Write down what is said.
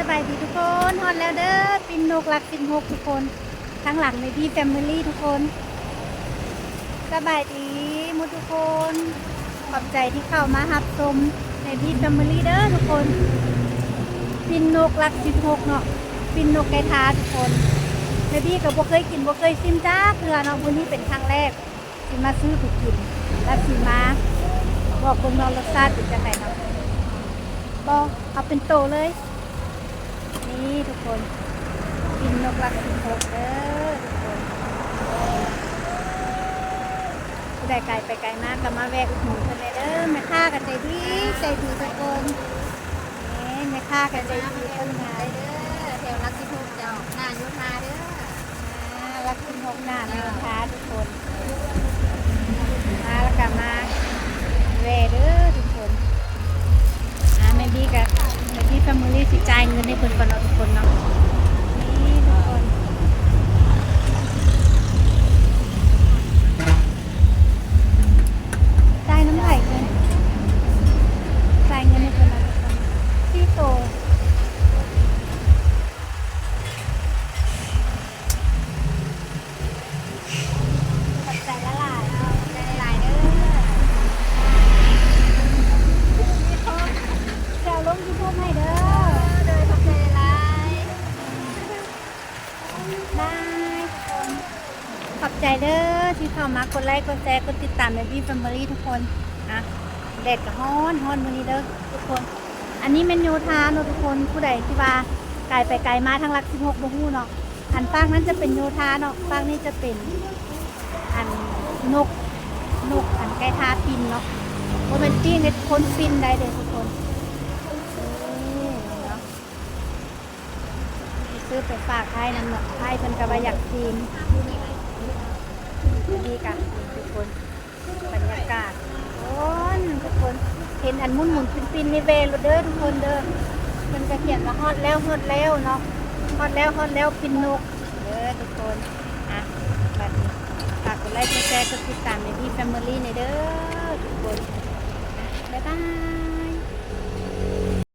บายดีทุกคนฮอนแล้วเด้อปินนกหลัก16ทุกคนทั้งหลังในพี่แฟมิลี่ทุกคนสบายดีมุทุกคนขอบใจที่เข้ามารับชมในพี่แฟมิลี่เด้อทุกคนปินนกหลัก16เนาะปินนกไก่ทาทุกคนในพี่ก็บ่เคยกินบ่เคยชิมจ้าเกลือเนาะวันนี้เป็นครั้งแรกสิมาซื้อถูกกินและสิมาบอกคนเนาะรสชาติเป็นจังไดเนาะบ่เอาเป็นโตเลยนี่ทุกคนกินนกหลัก16เด้อทุกคนผู้ใดไกลไปไกลมากก็มาแวะอุดหนุนกันเลยเด้อแม่ค้ากันใจดีทุกคนนี่แม่ค้ากันใจดีคนงานเด้อแถวหลัก16เจ้าหน้าโยธาเด้อหลัก16หน้าโยธาทุกคนมาแล้วก็มาแวะเด้อทุกคนแม่บี้กับแม่บี้แฟมิลี่สิจ่ายเงินให้เพิ่นก่อนเนาะทุกคนเนาะนี่ทุกคนจ่ายน้ำไหลเงินจ่ายเงินให้เพิ่นเนาะทุกคนที่โตขอบใจละลายขอบใจละลายเด้อแซวลงยูทูบให้เด้อโดยขอบใจละลายบายทุกคนขอบใจเด้อที่เข้ามากดไลค์กดแชร์กดติดตามในพี่แฟมิลี่ทุกคนนะแดดกับฮ้อนวันนี้เด้อทุกคนอันนี้เมนโยธาเนาะทุกคนผู้ใดที่ว่าไกลไปไกลมาทางหลัก16บ่ฮู้เนาะอันฟากนั้นจะเป็นโยธาเนาะฟากนี้จะเป็นอันนกอันไก่ทาปินเนาะบ่แม่นปิ้งให้คนปินได้เด้อทุกคนนี่เนาะซื้อไปฝากให้นำเนาะให้เพิ่นก็ว่าอยากกินดีกะทุกคนบรรยากาศทุกคนเห็นอันหมุนปินในเวรเด้อทุกคนเด้อมันจะเขียนว่าฮอดแล้วเนาะฮอดแล้วปินนกเด้อทุกคนบัดนี้ฝากกดไลค์กดแชร์กดติดตามในพี่แฟมิลี่ในเด้อทุกคนบ๊ายบาย